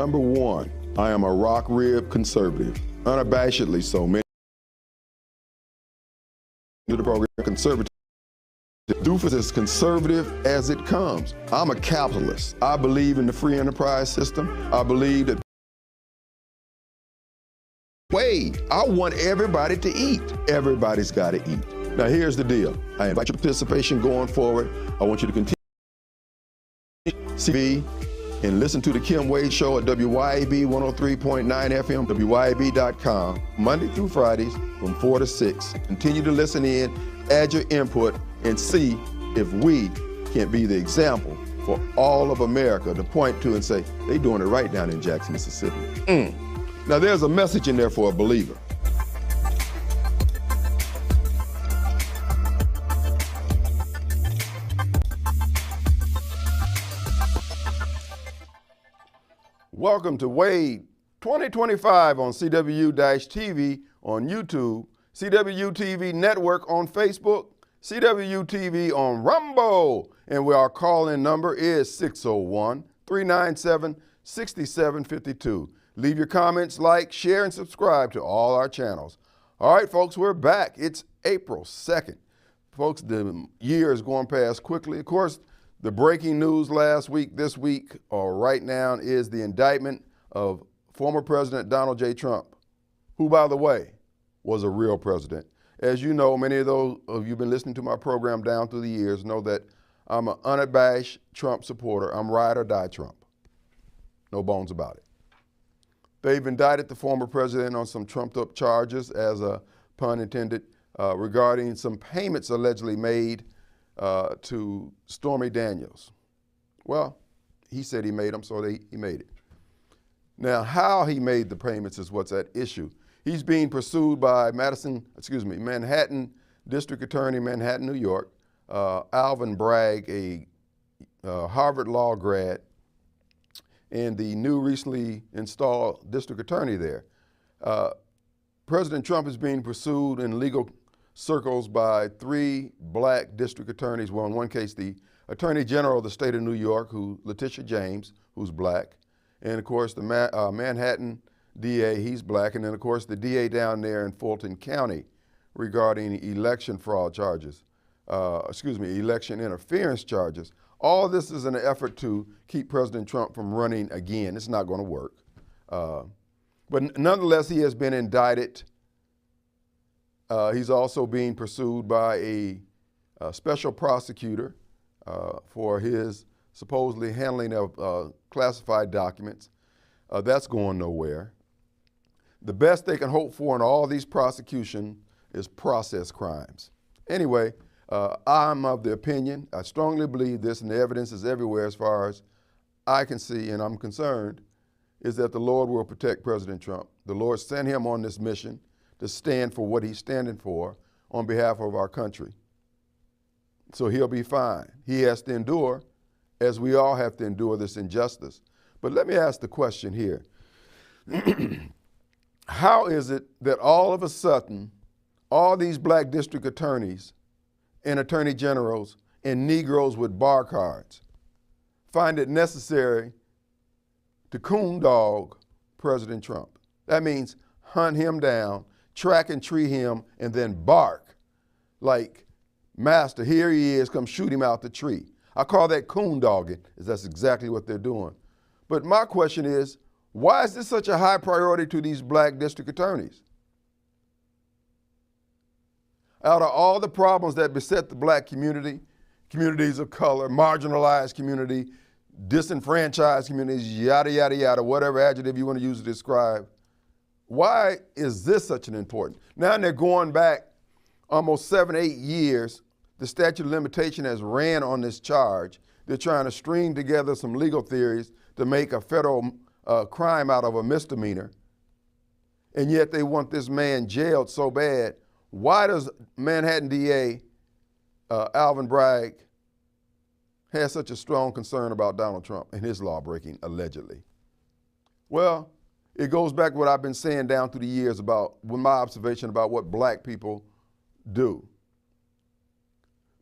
Number one, I am a rock rib conservative, unabashedly so. Many do the program conservative. Doofus is conservative as it comes. I'm a capitalist. I believe in the free enterprise system. I believe that I want everybody to eat. Everybody's got to eat. Now here's the deal. I invite your participation going forward. I want you to continue TV and listen to the Kim Wade Show at WYAB 103.9 FM, WYAB.com, Monday through Fridays from 4 to 6. Continue to listen in, add your input, and see if we can't be the example for all of America to point to and say, they're doing it right down in Jackson, Mississippi. Now there's a message in there for a believer. Welcome to Wade 2025 on CW-TV on YouTube, Cwu-Tv Network on Facebook, Cwu-Tv on Rumble, and our call-in number is 601-397-6752. Leave your comments, like, share, and subscribe to all our channels. All right, folks, we're back. It's April 2nd. Folks, the year is going past quickly. Of course, the breaking news last week, this week, or right now, is the indictment of former President Donald J. Trump, who, by the way, was a real president. As you know, many of those of you who've been listening to my program down through the years know that I'm an unabashed Trump supporter. I'm ride or die Trump. No bones about it. They've indicted the former president on some trumped-up charges, as a pun intended, regarding some payments allegedly made to Stormy Daniels. Well, he said he made them, so he made it. Now, how he made the payments is what's at issue. He's being pursued by Manhattan District Attorney, Manhattan, New York, Alvin Bragg, a Harvard Law grad, and the new recently installed district attorney there. President Trump is being pursued in legal circles by 3 black district attorneys. Well, in one case, the Attorney General of the state of New York, Letitia James, who's black, and of course the Manhattan DA, he's black, and then of course the DA down there in Fulton County regarding election fraud charges, election interference charges. All this is an effort to keep President Trump from running again. It's not going to work. But nonetheless, he has been indicted. He's also being pursued by a special prosecutor for his supposedly handling of classified documents. That's going nowhere. The best they can hope for in all these prosecutions is process crimes. Anyway, I'm of the opinion, I strongly believe this, and the evidence is everywhere as far as I can see, and I'm concerned, is that the Lord will protect President Trump. The Lord sent him on this mission to stand for what he's standing for on behalf of our country. So he'll be fine. He has to endure, as we all have to endure, this injustice. But let me ask the question here. How is it that all of a sudden, all these black district attorneys and attorney generals and Negroes with bar cards find it necessary to coon dog President Trump? That means hunt him down, track and tree him, and then bark like, master, here he is, come shoot him out the tree. I call that coon dogging, as that's exactly what they're doing. But my question is, why is this such a high priority to these black district attorneys? Out of all the problems that beset the black community, communities of color, marginalized community, disenfranchised communities, yada, yada, yada, whatever adjective you want to use to describe, why is this such an important? Now they're going back almost 7, 8 years. The statute of limitation has ran on this charge. They're trying to string together some legal theories to make a federal crime out of a misdemeanor. And yet they want this man jailed so bad. Why does Manhattan DA Alvin Bragg have such a strong concern about Donald Trump and his law breaking, allegedly? Well, it goes back to what I've been saying down through the years about, with my observation about what black people do.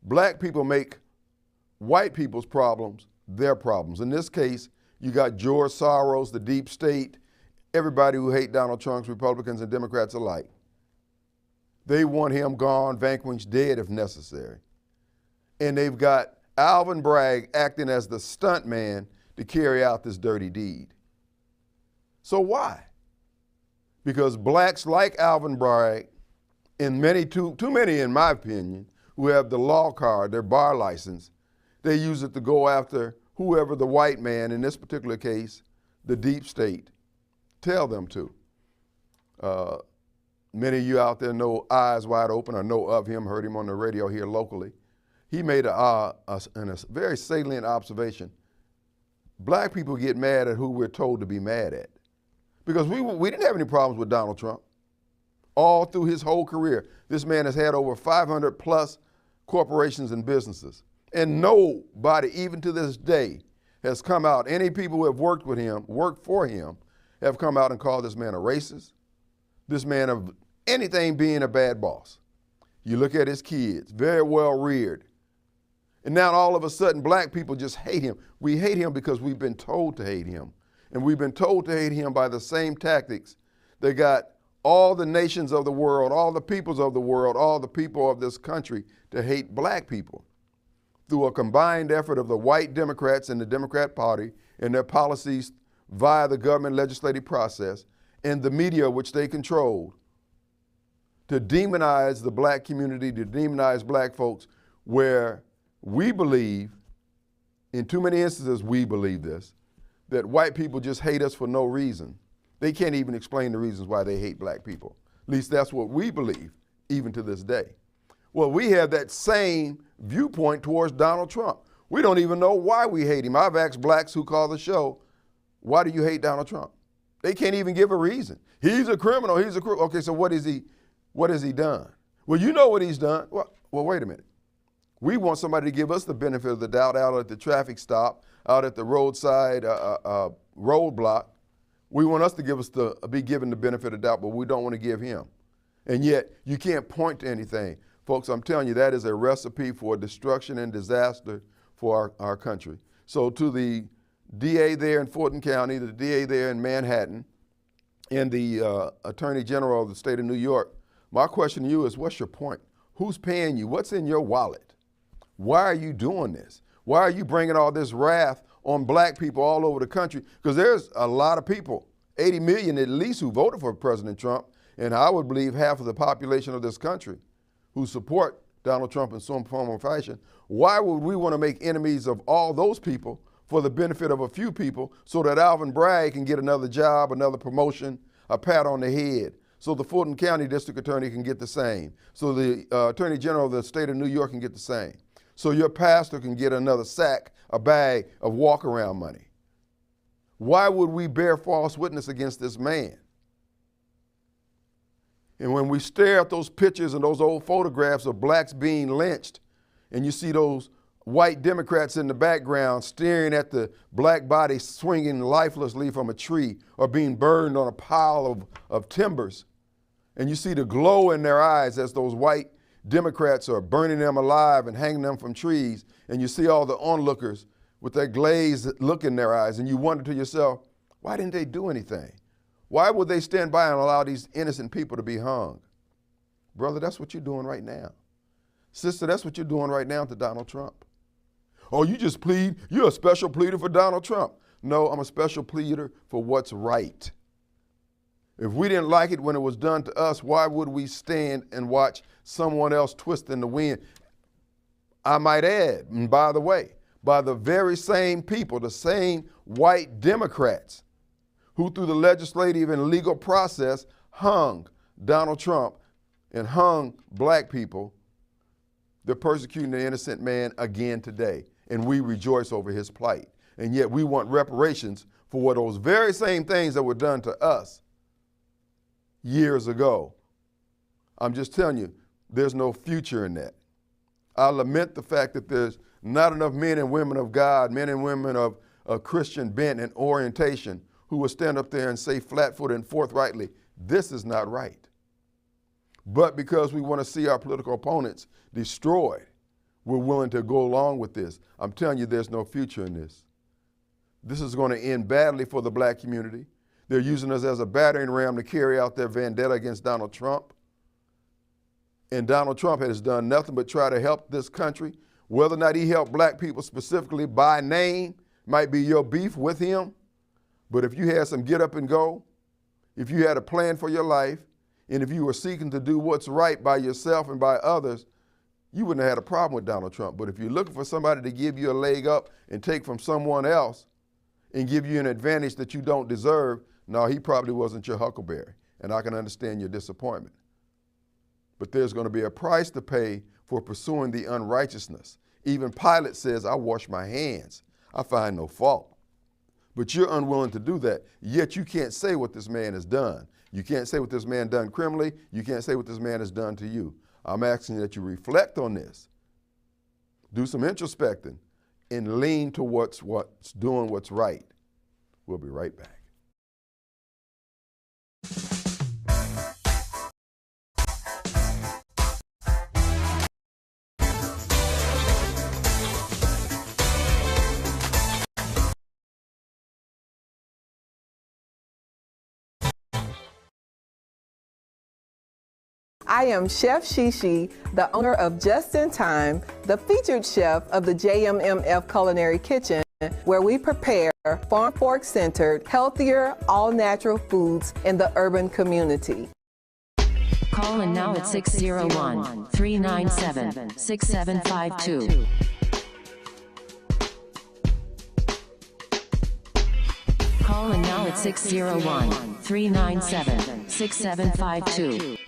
Black people make white people's problems their problems. In this case, You got George Soros, the deep state, everybody who hate Donald Trump, Republicans and Democrats alike. They want him gone, vanquished, dead if necessary. And they've got Alvin Bragg acting as the stunt man to carry out this dirty deed. So why? Because blacks like Alvin Bragg, and too many in my opinion, who have the law card, their bar license, they use it to go after whoever the white man, in this particular case, the deep state, tell them to. Many of you out there know Eyes Wide Open, or know of him, heard him on the radio here locally. He made a very salient observation. Black people get mad at who we're told to be mad at. Because we didn't have any problems with Donald Trump. All through his whole career, this man has had over 500 plus corporations and businesses. And nobody, even to this day, has come out, any people who have worked with him, worked for him, have come out and called this man a racist, this man of anything being a bad boss. You look at his kids, very well reared. And now all of a sudden, black people just hate him. We hate him because we've been told to hate him. And we've been told to hate him by the same tactics that got all the nations of the world, all the peoples of the world, all the people of this country to hate black people, through a combined effort of the white Democrats and the Democrat Party and their policies via the government legislative process and the media which they controlled, to demonize the black community, to demonize black folks, where we believe, in too many instances we believe this, that white people just hate us for no reason. They can't even explain the reasons why they hate black people. At least that's what we believe, even to this day. Well, we have that same viewpoint towards Donald Trump. We don't even know why we hate him. I've asked blacks who call the show, why do you hate Donald Trump? They can't even give a reason. He's a criminal, he's a criminal. Okay, so what has he done? Well, you know what he's done. Well, wait a minute. We want somebody to give us the benefit of the doubt out at the traffic stop, out at the roadside roadblock. We want us to be given the benefit of doubt, but we don't want to give him. And yet, you can't point to anything. Folks, I'm telling you, that is a recipe for destruction and disaster for our country. So to the DA there in Fulton County, the DA there in Manhattan, and the Attorney General of the state of New York, my question to you is, what's your point? Who's paying you? What's in your wallet? Why are you doing this? Why are you bringing all this wrath on black people all over the country? Because there's a lot of people, 80 million at least, who voted for President Trump, and I would believe half of the population of this country who support Donald Trump in some form or fashion. Why would we want to make enemies of all those people for the benefit of a few people so that Alvin Bragg can get another job, another promotion, a pat on the head, so the Fulton County District Attorney can get the same, so the Attorney General of the state of New York can get the same, so your pastor can get another sack, a bag of walk-around money? Why would we bear false witness against this man? And when we stare at those pictures and those old photographs of blacks being lynched, and you see those white Democrats in the background staring at the black body swinging lifelessly from a tree or being burned on a pile of timbers, and you see the glow in their eyes as those white Democrats are burning them alive and hanging them from trees, and you see all the onlookers with that glazed look in their eyes, and you wonder to yourself, why didn't they do anything? Why would they stand by and allow these innocent people to be hung? Brother, that's what you're doing right now. Sister, that's what you're doing right now to Donald Trump. Oh, you just plead, you're a special pleader for Donald Trump. No, I'm a special pleader for what's right. If we didn't like it when it was done to us, why would we stand and watch someone else twist in the wind? I might add, and by the way, by the very same people, the same white Democrats who through the legislative and legal process hung Donald Trump and hung black people, they're persecuting the innocent man again today. And we rejoice over his plight. And yet we want reparations for what those very same things that were done to us years ago. I'm just telling you, there's no future in that. I lament the fact that there's not enough men and women of God, men and women of Christian bent and orientation who will stand up there and say flat-footed and forthrightly, this is not right. But because we want to see our political opponents destroyed, we're willing to go along with this. I'm telling you, there's no future in this. This is going to end badly for the black community. They're using us as a battering ram to carry out their vendetta against Donald Trump. And Donald Trump has done nothing but try to help this country. Whether or not he helped black people specifically by name might be your beef with him. But if you had some get up and go, if you had a plan for your life, and if you were seeking to do what's right by yourself and by others, you wouldn't have had a problem with Donald Trump. But if you're looking for somebody to give you a leg up and take from someone else and give you an advantage that you don't deserve, no, he probably wasn't your huckleberry. And I can understand your disappointment. But there's going to be a price to pay for pursuing the unrighteousness. Even Pilate says, I wash my hands. I find no fault. But you're unwilling to do that, yet you can't say what this man has done. You can't say what this man done criminally. You can't say what this man has done to you. I'm asking that you reflect on this, do some introspecting, and lean towards what's doing what's right. We'll be right back. I am Chef Shishi, the owner of Just in Time, the featured chef of the JMMF Culinary Kitchen, where we prepare farm fork centered, healthier, all natural foods in the urban community. Call in now at 601-397-6752. Call in now at 601-397-6752.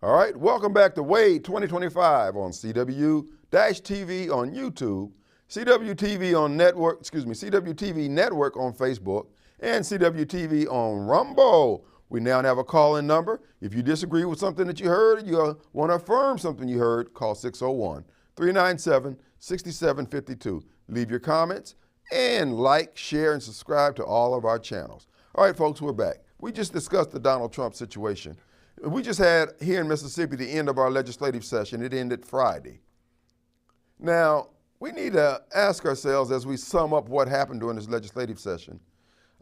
All right, welcome back to Wade 2025 on CW-TV on YouTube, CW-TV on network, CW-TV Network on Facebook, and CW-TV on Rumble. We now have a call-in number. If you disagree with something that you heard, you want to affirm something you heard, call 601-397-6752. Leave your comments and like, share, and subscribe to all of our channels. All right, folks, we're back. We just discussed the Donald Trump situation. We just had here in Mississippi the end of our legislative session. It ended Friday. Now, we need to ask ourselves as we sum up what happened during this legislative session.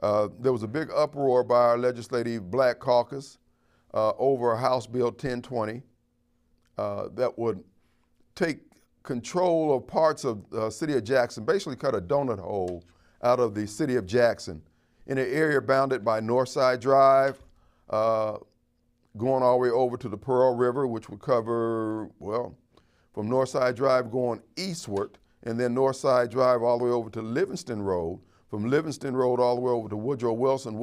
There was a big uproar by our legislative black caucus over House Bill 1020 that would take control of parts of the city of Jackson, basically cut a donut hole out of the city of Jackson in an area bounded by Northside Drive, going all the way over to the Pearl River, which would cover, well, from Northside Drive going eastward, and then Northside Drive all the way over to Livingston Road, from Livingston Road all the way over to Woodrow Wilson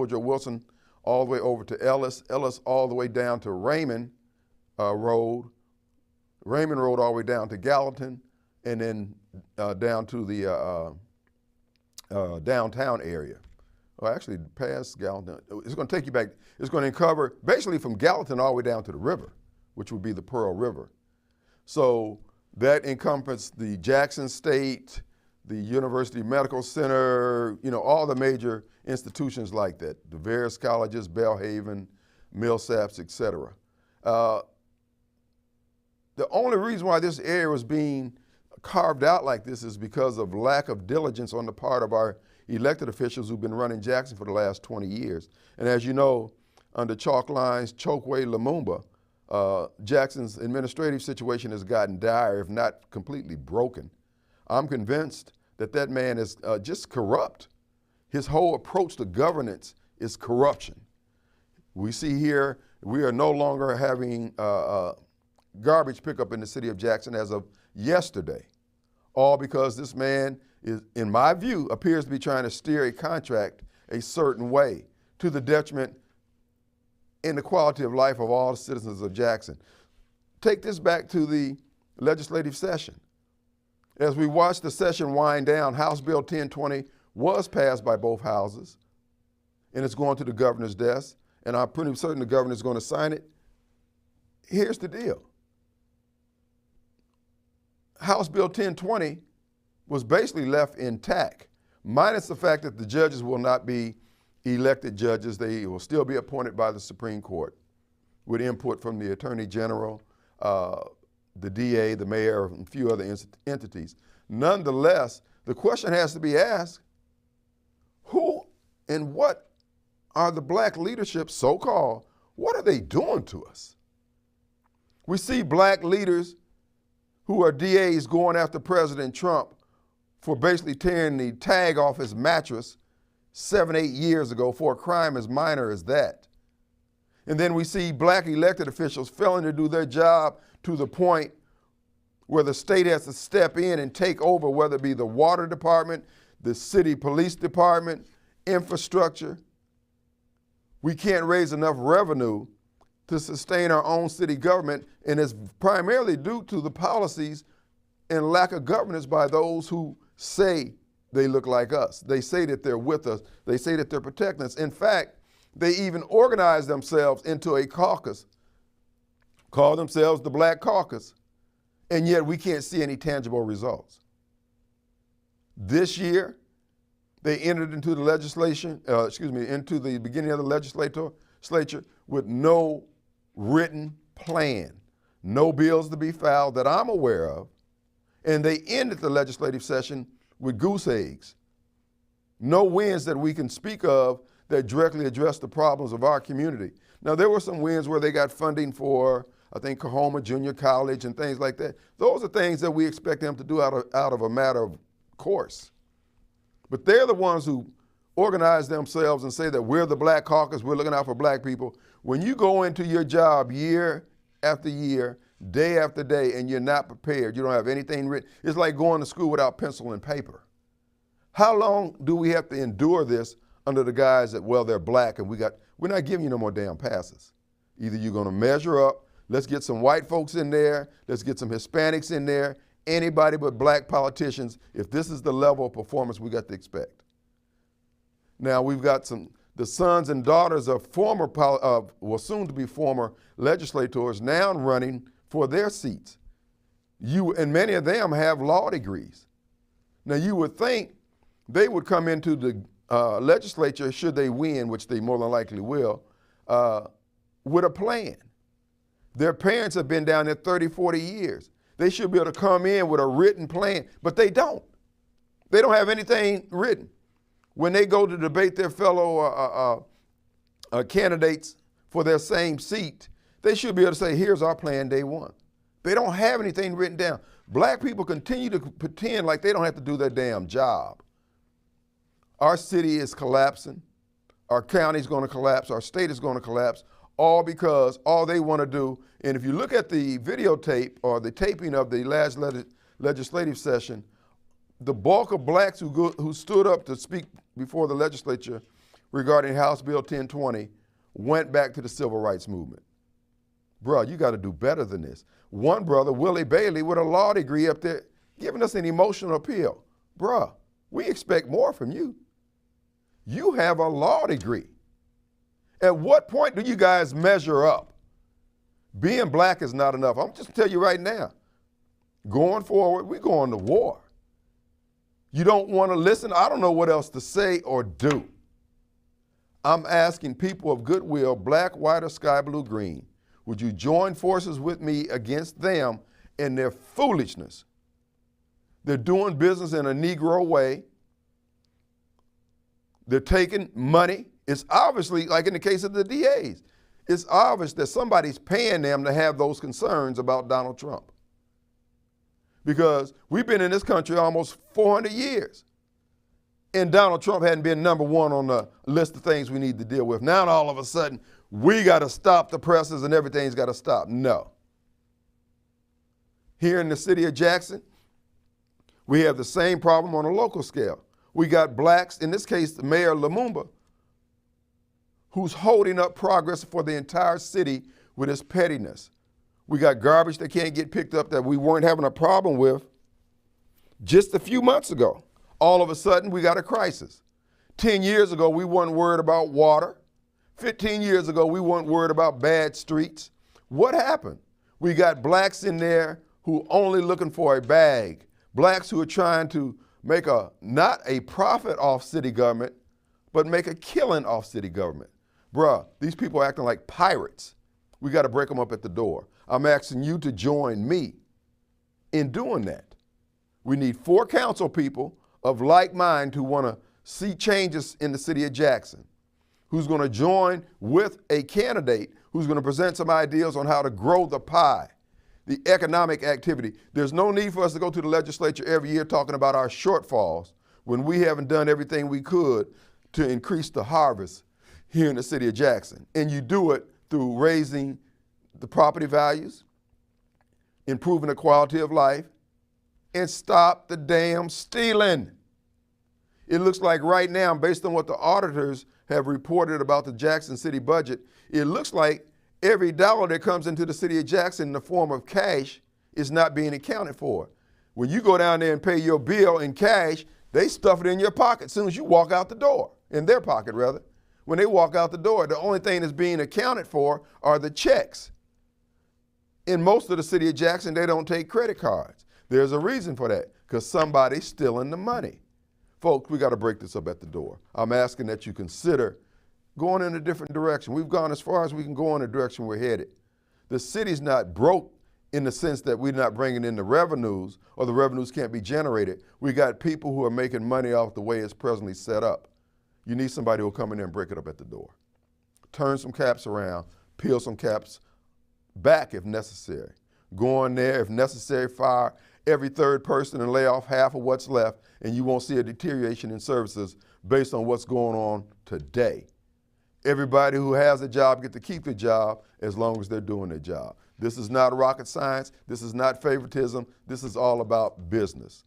all the way over to Ellis all the way down to Raymond Road all the way down to Gallatin, and then down to the downtown area. Well, actually, past Gallatin, it's going to take you back. It's going to cover basically from Gallatin all the way down to the river, which would be the Pearl River. So that encompassed the Jackson State, the University Medical Center, you know, all the major institutions like that, the various colleges, Belhaven, Millsaps, et cetera. The only reason why this area was being carved out like this is because of lack of diligence on the part of our elected officials who've been running Jackson for the last 20 years. And as you know, under Chalk Lines, Chokwe, Lumumba, Jackson's administrative situation has gotten dire, if not completely broken. I'm convinced that that man is just corrupt. His whole approach to governance is corruption. We see here, we are no longer having garbage pickup in the city of Jackson as of yesterday, all because this man is, in my view, appears to be trying to steer a contract a certain way to the detriment in the quality of life of all the citizens of Jackson. Take this back to the legislative session. As we watch the session wind down, House Bill 1020 was passed by both houses, and it's going to the governor's desk, and I'm pretty certain the governor is going to sign it. Here's the deal. House Bill 1020 was basically left intact, minus the fact that the judges will not be elected judges. They will still be appointed by the Supreme Court with input from the Attorney General, the DA, the mayor, and a few other entities. Nonetheless, the question has to be asked, who and what are the black leadership, so-called, what are they doing to us? We see black leaders who are DAs going after President Trump for basically tearing the tag off his mattress 7, 8 years ago for a crime as minor as that. And then we see black elected officials failing to do their job to the point where the state has to step in and take over, whether it be the water department, the city police department, infrastructure. We can't raise enough revenue to sustain our own city government, and it's primarily due to the policies and lack of governance by those who say they look like us. They say that they're with us. They say that they're protecting us. In fact, they even organize themselves into a caucus, call themselves the Black Caucus, and yet we can't see any tangible results. This year, they entered into the legislation, into the beginning of the legislature with no written plan, no bills to be filed that I'm aware of, and they ended the legislative session with goose eggs. No wins that we can speak of that directly address the problems of our community. Now, there were some wins where they got funding for, I think, Coahoma Junior College and things like that. Those are things that we expect them to do out of a matter of course. But they're the ones who organize themselves and say that we're the Black Caucus, we're looking out for black people. When you go into your job year after year, day after day, and you're not prepared, you don't have anything written, it's like going to school without pencil and paper. How long do we have to endure this under the guise that, well, they're black and we're not giving you no more damn passes. Either you're gonna measure up, let's get some white folks in there, let's get some Hispanics in there, anybody but black politicians, if this is the level of performance we got to expect. Now, we've got the sons and daughters of soon to be former legislators now running for their seats. And many of them have law degrees. Now, you would think they would come into the legislature, should they win, which they more than likely will, with a plan. Their parents have been down there 30, 40 years. They should be able to come in with a written plan, but they don't. They don't have anything written. When they go to debate their fellow candidates for their same seat, they should be able to say, here's our plan day one. They don't have anything written down. Black people continue to pretend like they don't have to do their damn job. Our city is collapsing. Our county is going to collapse. Our state is going to collapse, all because all they want to do, and if you look at the videotape or the taping of the last legislative session, the bulk of blacks who stood up to speak before the legislature regarding House Bill 1020 went back to the civil rights movement. Bruh, you got to do better than this. One brother, Willie Bailey, with a law degree up there, giving us an emotional appeal. Bruh, we expect more from you. You have a law degree. At what point do you guys measure up? Being black is not enough. I'm just tell you right now, going forward, we're going to war. You don't want to listen, I don't know what else to say or do. I'm asking people of goodwill, black, white, or sky blue, green, would you join forces with me against them in their foolishness? They're doing business in a Negro way. They're taking money. It's obviously, like in the case of the DAs, it's obvious that somebody's paying them to have those concerns about Donald Trump. Because we've been in this country almost 400 years. And Donald Trump hadn't been number one on the list of things we need to deal with. Now all of a sudden, we got to stop the presses and everything's got to stop. No. Here in the city of Jackson, we have the same problem on a local scale. We got blacks, in this case, Mayor Lumumba, who's holding up progress for the entire city with his pettiness. We got garbage that can't get picked up that we weren't having a problem with just a few months ago. All of a sudden, we got a crisis. 10 years ago, we weren't worried about water. 15 years ago, we weren't worried about bad streets. What happened? We got blacks in there who only looking for a bag. Blacks who are trying to make not a profit off city government, but make a killing off city government. Bruh, these people are acting like pirates. We got to break them up at the door. I'm asking you to join me in doing that. We need 4 council people of like mind who want to see changes in the city of Jackson, who's going to join with a candidate who's going to present some ideas on how to grow the pie, the economic activity. There's no need for us to go to the legislature every year talking about our shortfalls when we haven't done everything we could to increase the harvest here in the city of Jackson. And you do it through raising the property values, improving the quality of life, and stop the damn stealing. It looks like right now, based on what the auditors have reported about the Jackson City budget, it looks like every dollar that comes into the city of Jackson in the form of cash is not being accounted for. When you go down there and pay your bill in cash, they stuff it in your pocket as soon as you walk out the door, in their pocket rather. When they walk out the door, the only thing that's being accounted for are the checks. In most of the city of Jackson, they don't take credit cards. There's a reason for that, because somebody's stealing the money. Folks, we got to break this up at the door. I'm asking that you consider going in a different direction. We've gone as far as we can go in the direction we're headed. The city's not broke in the sense that we're not bringing in the revenues or the revenues can't be generated. We got people who are making money off the way it's presently set up. You need somebody who will come in there and break it up at the door. Turn some caps around, peel some caps back if necessary. Go in there, if necessary, fire every third person and lay off half of what's left, and you won't see a deterioration in services based on what's going on today. Everybody who has a job get to keep their job as long as they're doing their job. This is not rocket science. This is not favoritism. This is all about business.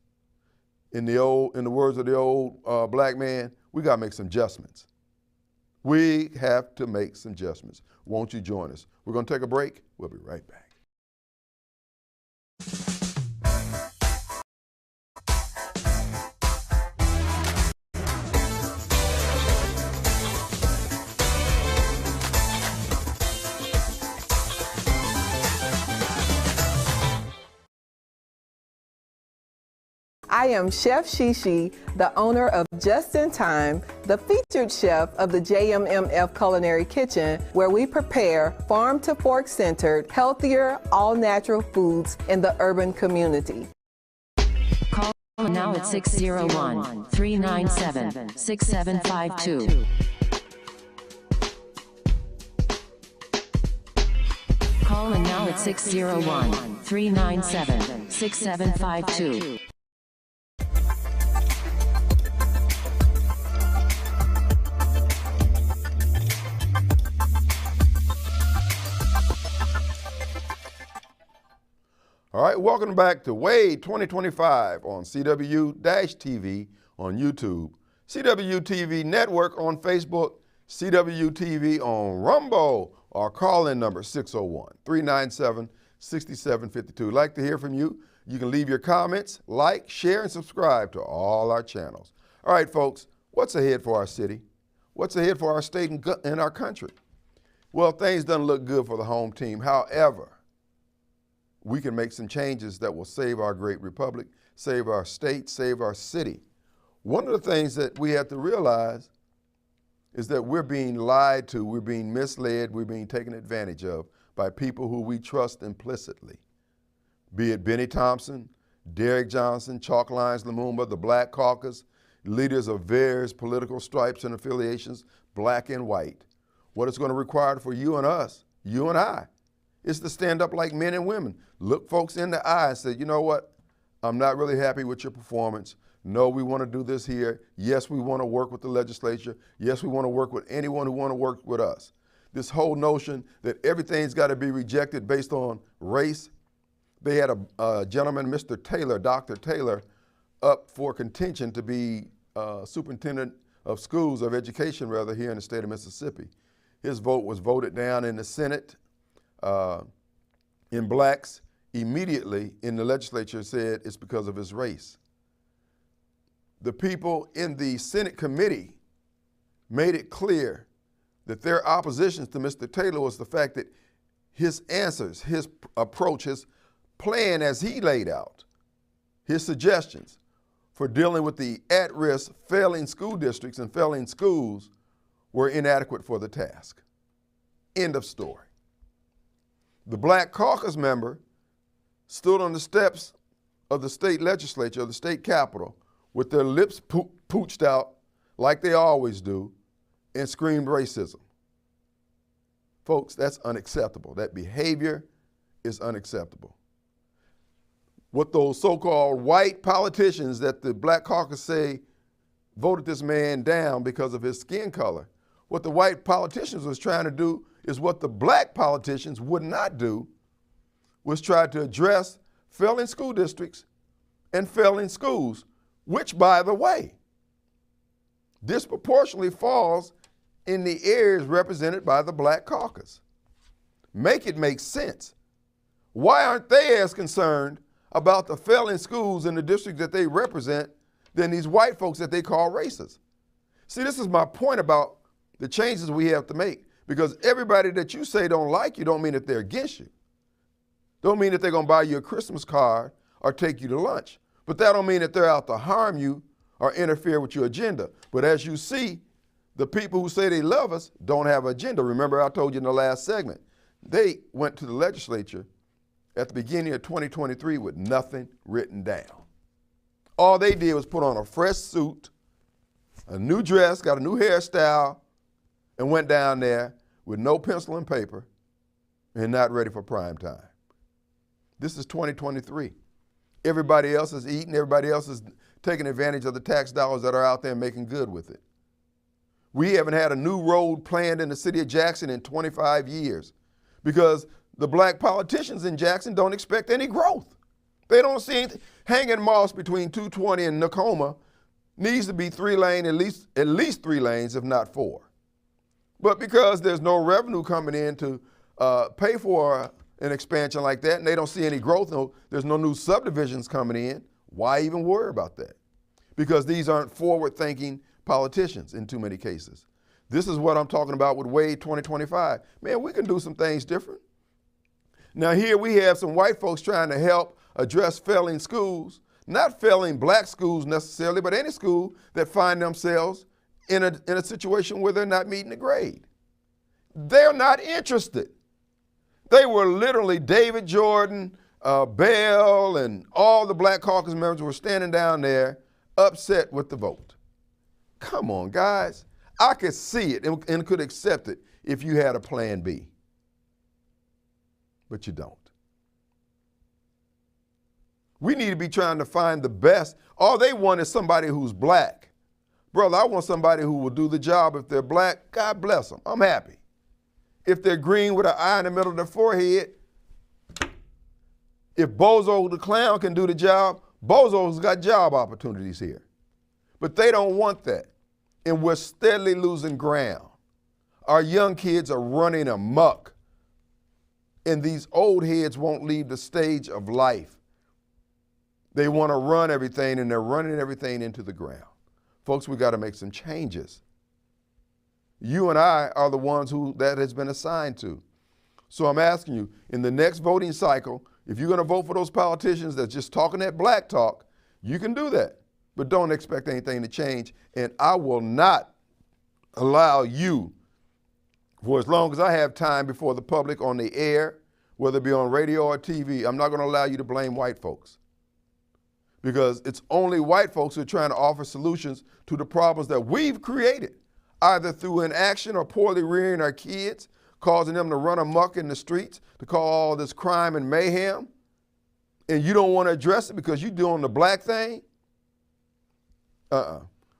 In the words of the old black man, we got to make some adjustments. We have to make some adjustments. Won't you join us? We're going to take a break. We'll be right back. I am Chef Shishi, the owner of Just in Time, the featured chef of the JMMF Culinary Kitchen, where we prepare farm-to-fork centered, healthier, all-natural foods in the urban community. Call now at 601-397-6752. Call in now at 601-397-6752. All right, welcome back to Wade 2025 on CW-TV on YouTube, Cwu-Tv Network on Facebook, Cwu-Tv on Rumble. Our call-in number 601-397-6752. Like to hear from you. You can leave your comments, like, share, and subscribe to all our channels. All right, folks, what's ahead for our city? What's ahead for our state and our country? Well, things don't look good for the home team. However, we can make some changes that will save our great republic, save our state, save our city. One of the things that we have to realize is that we're being lied to, we're being misled, we're being taken advantage of by people who we trust implicitly. Be it Benny Thompson, Derrick Johnson, Chalk Lines Lumumba, the Black Caucus, leaders of various political stripes and affiliations, black and white. What it's going to require for you and us, you and I, is to stand up like men and women. Look folks in the eye and say, you know what? I'm not really happy with your performance. No, we want to do this here. Yes, we want to work with the legislature. Yes, we want to work with anyone who want to work with us. This whole notion that everything's got to be rejected based on race. They had a gentleman, Mr. Taylor, Dr. Taylor, up for contention to be superintendent of schools, of education rather, here in the state of Mississippi. His vote was voted down in the Senate. In blacks, immediately in the legislature said it's because of his race. The people in the Senate committee made it clear that their opposition to Mr. Taylor was the fact that his answers, his approach, his plan as he laid out, his suggestions for dealing with the at-risk failing school districts and failing schools were inadequate for the task. End of story. The Black Caucus member stood on the steps of the state legislature, of the state capitol, with their lips pooched out like they always do, and screamed racism. Folks, that's unacceptable. That behavior is unacceptable. What those so-called white politicians that the Black Caucus say voted this man down because of his skin color, what the white politicians was trying to do is what the black politicians would not do, was try to address failing school districts and failing schools, which, by the way, disproportionately falls in the areas represented by the Black Caucus. Make it make sense. Why aren't they as concerned about the failing schools in the district that they represent than these white folks that they call racist? See, this is my point about the changes we have to make, because everybody that you say don't like you don't mean that they're against you. Don't mean that they're going to buy you a Christmas card or take you to lunch. But that don't mean that they're out to harm you or interfere with your agenda. But as you see, the people who say they love us don't have an agenda. Remember, I told you in the last segment, they went to the legislature at the beginning of 2023 with nothing written down. All they did was put on a fresh suit, a new dress, got a new hairstyle, and went down there with no pencil and paper and not ready for prime time. This is 2023. Everybody else is eating, everybody else is taking advantage of the tax dollars that are out there and making good with it. We haven't had a new road planned in the city of Jackson in 25 years because the black politicians in Jackson don't expect any growth. They don't see anything. Hanging Moss between 220 and Nakoma needs to be 3-lane, at least 3 lanes, if not 4. But because there's no revenue coming in to pay for an expansion like that, and they don't see any growth, there's no new subdivisions coming in, why even worry about that? Because these aren't forward-thinking politicians in too many cases. This is what I'm talking about with Wade 2025. Man, we can do some things different. Now here we have some white folks trying to help address failing schools, not failing black schools necessarily, but any school that find themselves in a situation where they're not meeting the grade. They're not interested. They were literally David Jordan, Bell, and all the Black Caucus members were standing down there upset with the vote. Come on, guys. I could see it and could accept it if you had a plan B. But you don't. We need to be trying to find the best. All they want is somebody who's black. Brother, I want somebody who will do the job. If they're black, God bless them. I'm happy. If they're green with an eye in the middle of their forehead, if Bozo the clown can do the job, Bozo's got job opportunities here. But they don't want that. And we're steadily losing ground. Our young kids are running amok. And these old heads won't leave the stage of life. They want to run everything, and they're running everything into the ground. Folks, we got to make some changes. You and I are the ones who that has been assigned to. So I'm asking you, in the next voting cycle, if you're going to vote for those politicians that's just talking that black talk, you can do that. But don't expect anything to change. And I will not allow you, for as long as I have time before the public on the air, whether it be on radio or TV, I'm not going to allow you to blame white folks. Because it's only white folks who are trying to offer solutions to the problems that we've created, either through inaction or poorly rearing our kids, causing them to run amok in the streets, to cause all this crime and mayhem, and you don't want to address it because you're doing the black thing.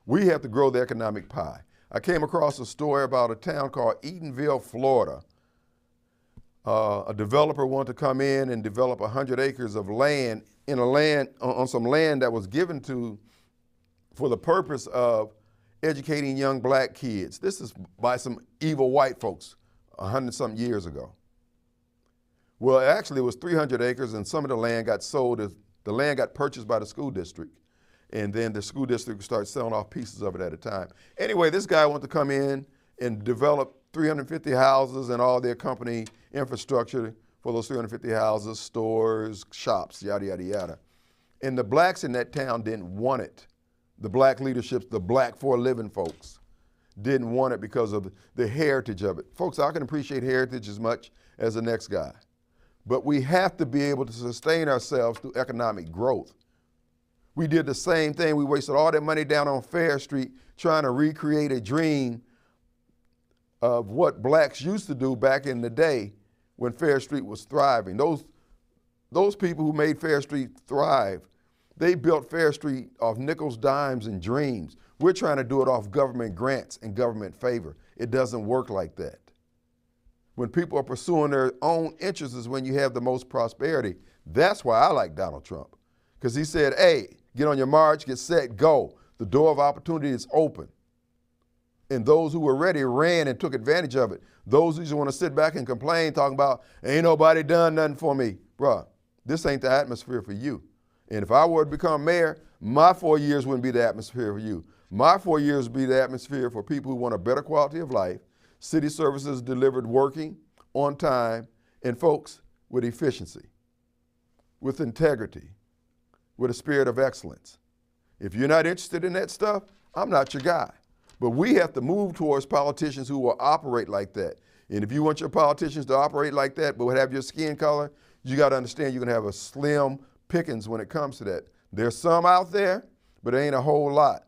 We have to grow the economic pie. I came across a story about a town called Eatonville, Florida. A developer wanted to come in and develop 100 acres of land on some land that was given for the purpose of educating young black kids. This is by some evil white folks 100-something years ago. Well, actually it was 300 acres, and some of the land got sold. The land got purchased by the school district, and then the school district started selling off pieces of it at a time. Anyway, this guy wanted to come in and develop 350 houses and all their company infrastructure for those 350 houses, stores, shops, yada, yada, yada. And the blacks in that town didn't want it. the black leaderships, the black for a living folks didn't want it because of the heritage of it. Folks, I can appreciate heritage as much as the next guy, but we have to be able to sustain ourselves through economic growth. We did the same thing. We wasted all that money down on Fair Street trying to recreate a dream of what blacks used to do back in the day when Fair Street was thriving. Those people who made Fair Street thrive, they built Fair Street off nickels, dimes, and dreams. We're trying to do it off government grants and government favor. It doesn't work like that. When people are pursuing their own interests is when you have the most prosperity. That's why I like Donald Trump, because he said, hey, get on your march, get set, go. The door of opportunity is open. And those who were ready ran and took advantage of it. Those who just want to sit back and complain, talking about, ain't nobody done nothing for me. Bruh, this ain't the atmosphere for you. And if I were to become mayor, my 4 years wouldn't be the atmosphere for you. My 4 years would be the atmosphere for people who want a better quality of life, city services delivered working on time, and folks with efficiency, with integrity, with a spirit of excellence. If you're not interested in that stuff, I'm not your guy. But we have to move towards politicians who will operate like that. And if you want your politicians to operate like that, but have your skin color, you got to understand you're going to have a slim pickings when it comes to that. There's some out there, but there ain't a whole lot.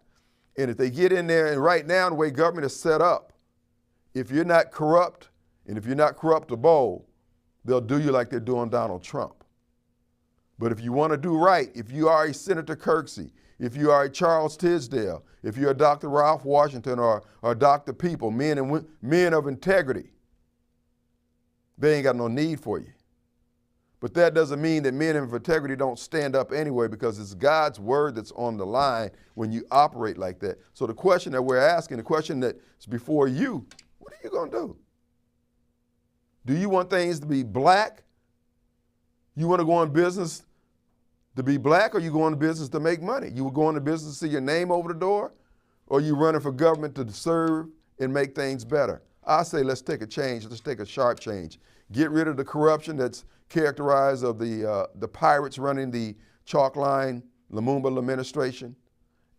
And if they get in there, and right now the way government is set up, if you're not corrupt and if you're not corruptible, they'll do you like they're doing Donald Trump. But if you want to do right, if you are a Senator Kirksey, if you are a Charles Tisdale, if you're a Dr. Ralph Washington or Dr. People, men of integrity, they ain't got no need for you. But that doesn't mean that men of integrity don't stand up anyway, because it's God's word that's on the line when you operate like that. So the question that we're asking, the question that's before you, what are you going to do? Do you want things to be black? You want to go in business to be black, or you go into business to make money? You will go into business to see your name over the door, or you running for government to serve and make things better? I say let's take a change. Let's take a sharp change. Get rid of the corruption that's characterized of the pirates running the chalk line Lumumba administration,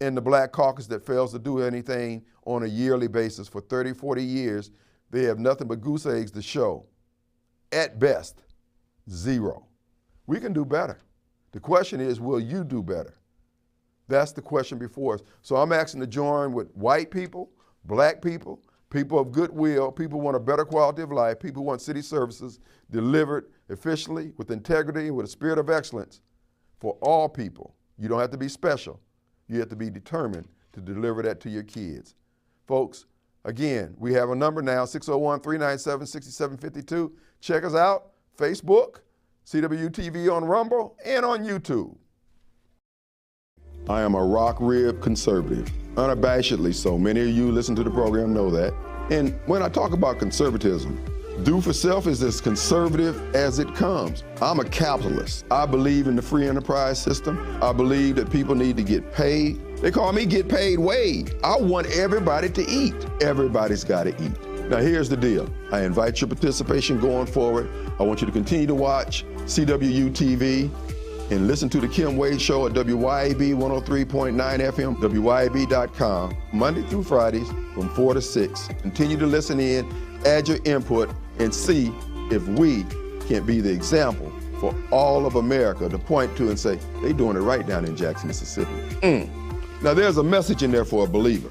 and the Black Caucus that fails to do anything on a yearly basis for 30, 40 years. They have nothing but goose eggs to show. At best, zero. We can do better. The question is, will you do better? That's the question before us. So I'm asking to join with white people, black people, people of goodwill, people who want a better quality of life, people who want city services delivered efficiently, with integrity, with a spirit of excellence for all people. You don't have to be special. You have to be determined to deliver that to your kids. Folks, again, we have a number now, 601-397-6752. Check us out, Facebook, Cwu-Tv on Rumble, and on YouTube. I am a rock rib conservative, unabashedly so. Many of you listen to the program know that. And when I talk about conservatism, do for self is as conservative as it comes. I'm a capitalist. I believe in the free enterprise system. I believe that people need to get paid. They call me get paid Wade. I want everybody to eat. Everybody's got to eat. Now here's the deal. I invite your participation going forward. I want you to continue to watch Cwu-Tv and listen to the Kim Wade Show at WYAB 103.9 FM, WYAB.com, Monday through Fridays from 4 to 6. Continue to listen in, add your input, and see if we can't be the example for all of America to point to and say, they're doing it right down in Jackson, Mississippi. Now there's a message in there for a believer.